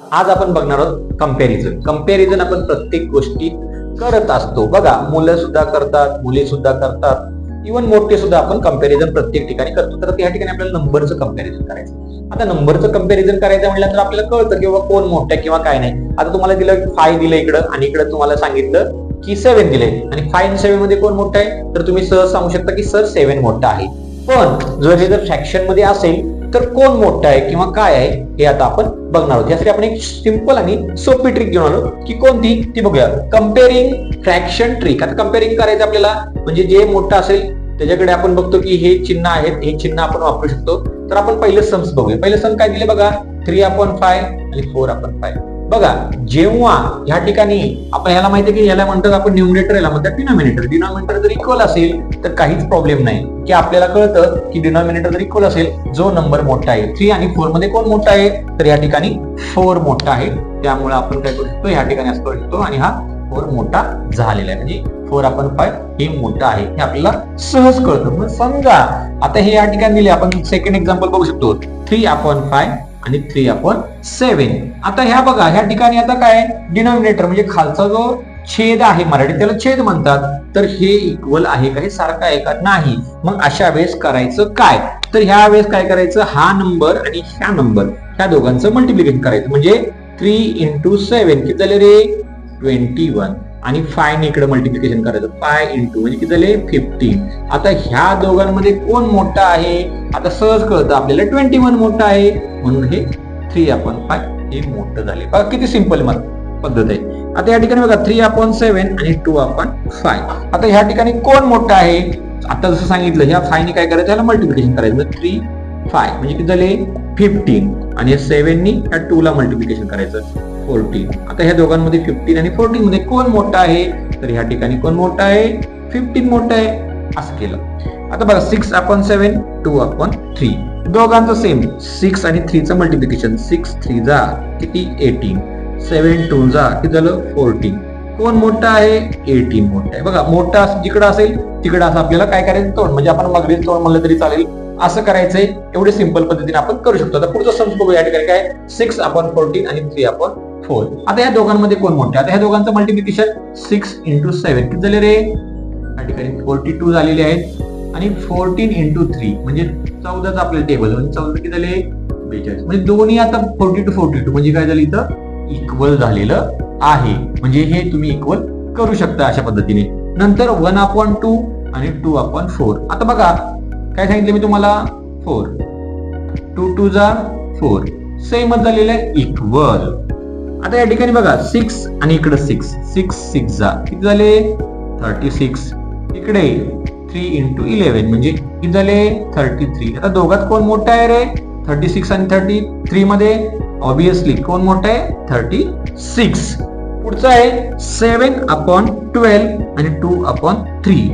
आज आपण बघणार आहोत कंपॅरिझन. कंपॅरिझन आपण प्रत्येक गोष्टीत करत असतो. बघा, मुलं सुद्धा करतात, मुली सुद्धा करतात, इव्हन मोठे सुद्धा आपण कंपॅरिझन प्रत्येक ठिकाणी करतो. तर या ठिकाणी आपल्याला नंबरचं कंपॅरिझन करायचं. आता नंबरचं कंपॅरिझन करायचं म्हटलं तर आपल्याला कळतं की बाबा कोण मोठं आहे किंवा काय नाही. आता तुम्हाला दिलं 5 दिलं इकडं आणि इकडं तुम्हाला सांगितलं की 7 दिलंय आणि 5 आणि 7 मध्ये कोण मोठं आहे, तर तुम्ही सहज सांगू शकता की सर 7 मोठा आहे. पण जर हे जर फ्रॅक्शन मध्ये असेल तर कोण मोठं आहे किंवा काय आहे हे आता आपण बघणार आहोत. यासाठी आपण एक सिंपल आणि सोपी ट्रिक घेऊन आलो की कोणती ती बघूया. Comparing fraction trick. आता कम्पेअरिंग करायचं आपल्याला, म्हणजे जे मोठं असेल त्याच्याकडे आपण बघतो की हे चिन्ह आहेत, हे चिन्ह आपण वापरू शकतो. तर आपण पहिलं सम्स बघूया. पहिलं सम काय दिले बघा, 3/5 आणि 4/5. बघा, जेव्हा ह्या ठिकाणी आपण ह्याला माहिती की याला म्हणतात आपण न्यूमरेटर, याला म्हणतात डिनॉमिनेटर. डिनॉमिनेटर जर इक्वल असेल तर काहीच प्रॉब्लेम नाही, की आपल्याला कळतं की डिनॉमिनेटर जर इक्वल असेल, जो नंबर मोठा आहे 3 आणि 4 मध्ये कोण मोठा आहे, तर या ठिकाणी 4 मोठा आहे. त्यामुळे आपण काय करू शकतो, या ठिकाणी असं करू शकतो आणि हा 4 मोठा झालेला आहे, म्हणजे 4/5 हे मोठं आहे हे आपल्याला सहज कळतं. पण समजा आता हे या ठिकाणी दिले, आपण सेकंड एक्झाम्पल बघू शकतो 3/5 आणि 3/7. आता ह्या बघा, ह्या ठिकाणी आता काय डिनॉमिनेटर म्हणजे खालचा जो छेद आहे, मराठीत त्याला छेद म्हणतात, तर हे इक्वल आहे का, हे सारखं आहे का, नाही. मग अशा वेळेस करायचं काय, तर ह्या वेळेस काय करायचं, हा नंबर आणि ह्या नंबर ह्या दोघांचं मल्टिप्लिकेशन करायचं. म्हणजे 3 × 7 किती झाले रे, 21. आणि 5 इकडे मल्टिप्लिकेशन करायचं, 5 म्हणजे किती झाले 15. आता ह्या दोघांमध्ये कोण मोठा आहे, आता सहज कळतं आपल्याला 21 मोठा आहे, म्हणून हे 3/5 हे मोठं झाले. बघा किती सिंपल पद्धत आहे. आता या ठिकाणी बघा 3/7 आणि 2/5. आता ह्या ठिकाणी कोण मोठा आहे, आता जसं सांगितलं ह्या 5 ने काय करायचं, ह्याला मल्टिप्लिकेशन करायचं. 3, 5 म्हणजे किती झाले 15 आणि 7 नी ह्या 2 ला मल्टिप्लिकेशन करायचं, 14. आता ह्या दोघांमध्ये 15 आणि 14 मध्ये कोण मोठा आहे, तर ह्या ठिकाणी कोण मोठा आहे, 15 मोठा आहे. असं केलं. आता बघा 6/7 2/3 दोघांचं सेम, 6 आणि 3 चं मल्टिप्लिकेशन, 6 3 जा किती 18, 7 2 जा किती झालं 14. कोण मोठा आहे, 18 मोठा आहे. बघा, मोठा जिकडं असेल तिकडं असं आपल्याला काय करायचं, तोंड म्हणजे आपण मगरीच तोंड म्हणलं तरी चालेल, असं करायचंय. एवढे सिंपल पद्धतीने आपण करू शकतो. आता पुढचं सम बघू. या ठिकाणी काय 6/14 आणि 3/4. आता या दोघांमध्ये कोण मोठे, आता ह्या दोघांचं मल्टिप्लिकेशन 6 × 7 किती झाले रे, या ठिकाणी 42 झालेले आहेत आणि 14 × 3 म्हणजे 14च आपलं टेबल, म्हणजे 14 किती झाले 42. म्हणजे दोन्ही आता 42 42 म्हणजे काय झालं, इथं इक्वल झालेलं आहे. म्हणजे हे तुम्ही इक्वल करू शकता अशा पद्धतीने. नंतर 1/2 आणि 2/4. आता बघा काय सांगितलं मी तुम्हाला, 4 2 2 जा 4 सेमच झालेलं आहे, इक्वल. आता या ठिकाणी बघा 6 आणि इकडे 6 6 6 जा किती झाले 36. इकडे 3 × 11 म्हणजे किती झाले 33. आता दोघात कोण मोठा आहे रे, 36 आणि 33 मध्ये ऑब्विसली कोण मोठा आहे, 36. पुढचा आहे 7/12 आणि 2/3.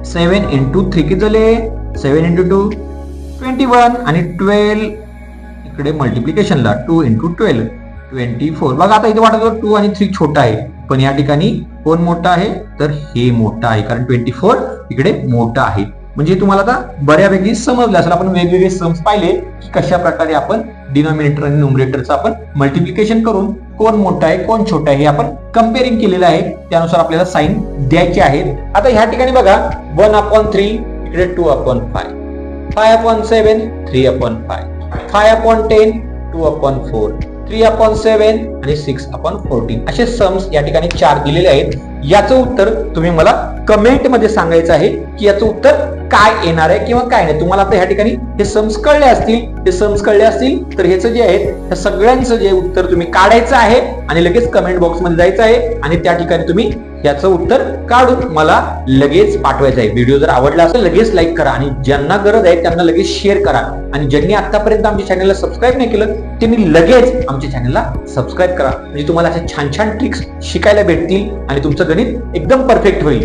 7 × 3 किती झाले, 7 × 2 21 आणि 12 इकडे मल्टिप्लिकेशनला 2 × 12 24. बघा आता इथे वाटत 2 आणि 3 छोटा आहे, पण या ठिकाणी कोण मोठा आहे, तर हे मोठा आहे, कारण 24 इकडे मोठा आहे. म्हणजे तुम्हाला आता बऱ्यापैकी समजलं असेल. आपण वेगवेगळे सम्स पाहिले की कशा प्रकारे आपण डिनॉमिनेटर आणि न्यूमरेटरचं आपण मल्टिप्लिकेशन करून कोण मोठा आहे कोण छोटा आहे हे आपण कंपेअरिंग केलेलं आहे. त्यानुसार आपल्याला साइन द्यायचे आहेत. आता ह्या ठिकाणी बघा 1/3 इकडे 2/5, 5/7 3/5, 5/10 2/4, 3/7 आणि 6/14 असे सम्स या ठिकाणी 4 दिलेले आहेत. याचं उत्तर तुम्ही मला कमेंट मध्ये सांगायचं आहे की याचं उत्तर काय येणार आहे किंवा काय नाही. तुम्हाला आता ह्या ठिकाणी हे सम्स कळले असतील, हे सम्स कळले असतील तर ह्याचं जे आहे त्या सगळ्यांचं जे उत्तर तुम्ही काढायचं आहे आणि लगेच कमेंट बॉक्स मध्ये जायचं आहे आणि त्या ठिकाणी तुम्ही याचं उत्तर काढून मला लगेच पाठवायचं आहे. व्हिडिओ जर आवडला असेल लगेच लाईक करा आणि ज्यांना गरज आहे त्यांना लगेच शेअर करा आणि ज्यांनी आतापर्यंत आमच्या चॅनलला सबस्क्राईब नाही केलं त्यांनी लगेच आमच्या चॅनलला सबस्क्राईब करा. म्हणजे तुम्हाला अशा छान छान ट्रिक्स शिकायला भेटतील आणि तुमचं गणित एकदम परफेक्ट होईल.